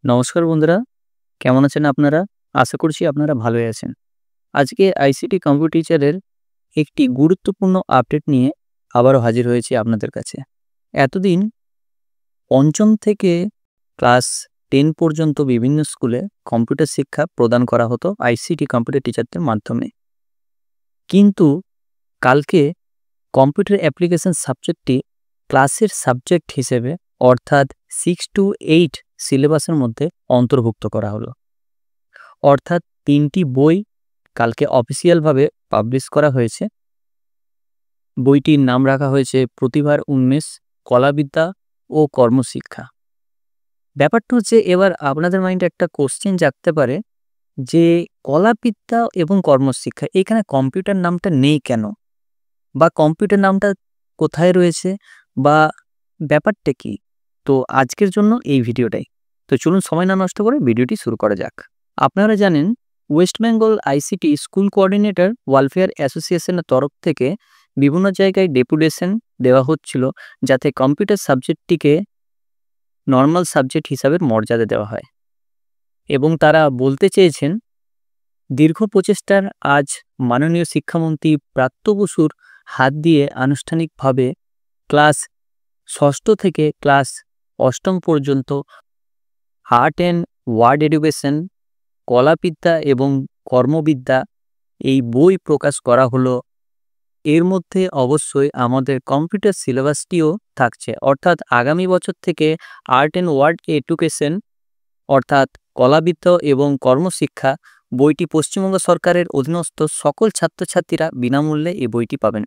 নমস্কার বন্ধুরা, কেমন আছেন আপনারা? আশা করছি আপনারা ভালোই আছেন। আজকে আইসিটি কম্পিউটার টিচারের একটি গুরুত্বপূর্ণ আপডেট নিয়ে আবারও হাজির হয়েছি আপনাদের কাছে। এতদিন পঞ্চম থেকে ক্লাস 10 পর্যন্ত বিভিন্ন স্কুলে কম্পিউটার শিক্ষা প্রদান করা হতো আইসিটি কম্পিউটার টিচারদের মাধ্যমে। কিন্তু কালকে কম্পিউটার অ্যাপ্লিকেশন সাবজেক্টটি ক্লাসের সাবজেক্ট হিসেবে অর্থাৎ 6 to 8 সিলেবাসের মধ্যে অন্তর্ভুক্ত করা হলো। অর্থাৎ 3টি বই কালকে অফিসিয়ালভাবে পাবলিশ করা হয়েছে। বইটির নাম রাখা হয়েছে প্রতিভার উন্মেষ, কলাবিদ্যা ও কর্মশিক্ষা। ব্যাপারটা হচ্ছে, এবার আপনাদের মাইন্ডে একটা কোশ্চেন জাগতে পারে যে কলাবিদ্যা এবং কর্মশিক্ষা, এখানে কম্পিউটার নামটা নেই কেন, বা কম্পিউটার নামটা কোথায় রয়েছে, বা ব্যাপারটা কি? তো আজকের জন্য এই ভিডিওটাই। তো চলুন সময় না নষ্ট করে ভিডিওটি শুরু করা যাক। আপনারা জানেন, West Bengal ICT school coordinator welfare অ্যাসোসিয়েশনের তরফ থেকে বিভিন্ন জায়গায় ডেপুটেশন দেওয়া হচ্ছিল যাতে কম্পিউটার সাবজেক্টটিকে নর্মাল সাবজেক্ট হিসাবে মর্যাদা দেওয়া হয়। এবং তারা বলতে চেয়েছেন, দীর্ঘ প্রচেষ্টার আজ মাননীয় শিক্ষামন্ত্রী ব্রাত্য বসুর হাত দিয়ে আনুষ্ঠানিকভাবে ক্লাস 6 থেকে ক্লাস 8 পর্যন্ত আর্ট অ্যান্ড ওয়ার্ড এডুকেশন, কলাবিদ্যা এবং কর্মবিদ্যা এই বই প্রকাশ করা হলো। এর মধ্যে অবশ্যই আমাদের কম্পিউটার সিলেবাসটিও থাকছে, অর্থাৎ আগামী বছর থেকে আর্ট অ্যান্ড ওয়ার্ড এডুকেশন অর্থাৎ কলাবিদ্যা এবং কর্মশিক্ষা বইটি পশ্চিমবঙ্গ সরকারের অধীনস্থ সকল ছাত্রছাত্রীরা বিনামূল্যে এই বইটি পাবেন।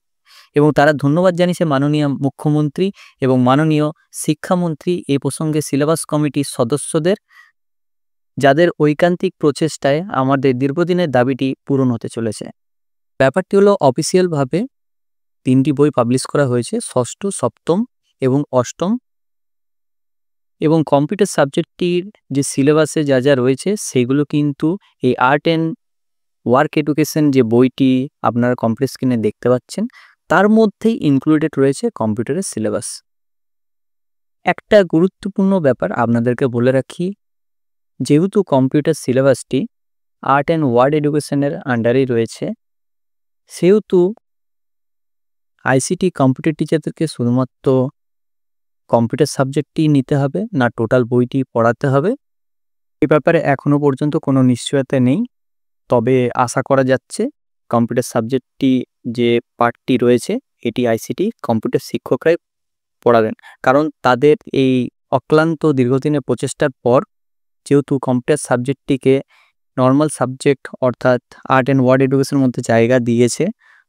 এবং তারা ধন্যবাদ জানিয়েছে মাননীয় মুখ্যমন্ত্রী এবং মাননীয় শিক্ষামন্ত্রী এই প্রসঙ্গে সিলেবাস কমিটির সদস্যদের, যাদের ঐকান্তিক প্রচেষ্টায় আমাদের দীর্ঘদিনের দাবিটি পূরণ হতে চলেছে। ব্যাপারটি হলো, অফিসিয়ালভাবে 3টি বই পাবলিশ করা হয়েছে, 6ষ্ঠ, 7ম এবং 8ম। এবং কম্পিউটার সাবজেক্টটির যে সিলেবাসে যা যা রয়েছে সেগুলো কিন্তু এই আর্ট অ্যান্ড ওয়ার্ক এডুকেশন যে বইটি আপনারা কমপ্লিট স্ক্রিনে দেখতে পাচ্ছেন তার মধ্যেই ইনক্লুডেড রয়েছে কম্পিউটারের সিলেবাস। একটা গুরুত্বপূর্ণ ব্যাপার আপনাদেরকে বলে রাখি, যেহেতু কম্পিউটার সিলেবাসটি আর্ট অ্যান্ড ওয়ার্ড এডুকেশনের আন্ডারেই রয়েছে, সেহেতু আইসিটি কম্পিউটার টিচারদেরকে শুধুমাত্র কম্পিউটার সাবজেক্টটি নিতে হবে না টোটাল বইটি পড়াতে হবে, এ ব্যাপারে এখনও পর্যন্ত কোনো নিশ্চয়তা নেই। তবে আশা করা যাচ্ছে কম্পিউটার সাবজেক্টটি যে পার্টটি রয়েছে এটি আইসিটি কম্পিউটার শিক্ষকরাই পড়াবেন, কারণ তাদের এই অক্লান্ত দীর্ঘদিনের প্রচেষ্টার পর যেহেতু কম্পিউটার সাবজেক্টটিকে নর্মাল সাবজেক্ট অর্থাৎ আর্ট অ্যান্ড ওয়ার্ড এডুকেশনের মধ্যে জায়গা দিয়েছে,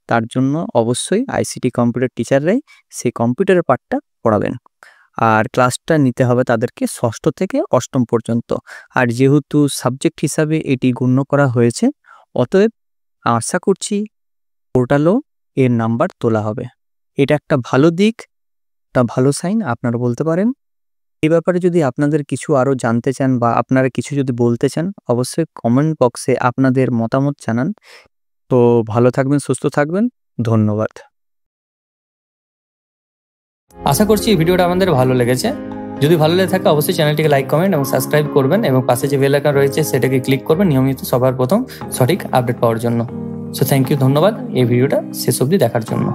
তার জন্য অবশ্যই আইসিটি কম্পিউটার টিচাররাই সেই কম্পিউটারের পার্টটা পড়াবেন। আর ক্লাসটা নিতে হবে তাদেরকে 6ষ্ঠ থেকে 8ম পর্যন্ত। আর যেহেতু সাবজেক্ট হিসাবে এটি গণ্য করা হয়েছে, অতএব আশা করছি পোর্টালও এর নাম্বার তোলা হবে। এটা একটা ভালো দিক, একটা ভালো সাইন আপনারা বলতে পারেন। এই ব্যাপারে যদি আপনাদের কিছু আরও জানতে চান বা আপনারা কিছু যদি বলতে চান, অবশ্যই কমেন্ট বক্সে আপনাদের মতামত জানান। তো ভালো থাকবেন, সুস্থ থাকবেন, ধন্যবাদ। আশা করছি এই ভিডিওটা আমাদের ভালো লেগেছে। যদি ভালো লেগে থাকে অবশ্যই চ্যানেলটিকে লাইক, কমেন্ট এবং সাবস্ক্রাইব করবেন, এবং পাশে যে বেল আইকন রয়েছে সেটাকে ক্লিক করবেন নিয়মিত সবার প্রথম সঠিক আপডেট পাওয়ার জন্য। সো থ্যাংক ইউ, ধন্যবাদ এই ভিডিওটা শেষ অবধি দেখার জন্য।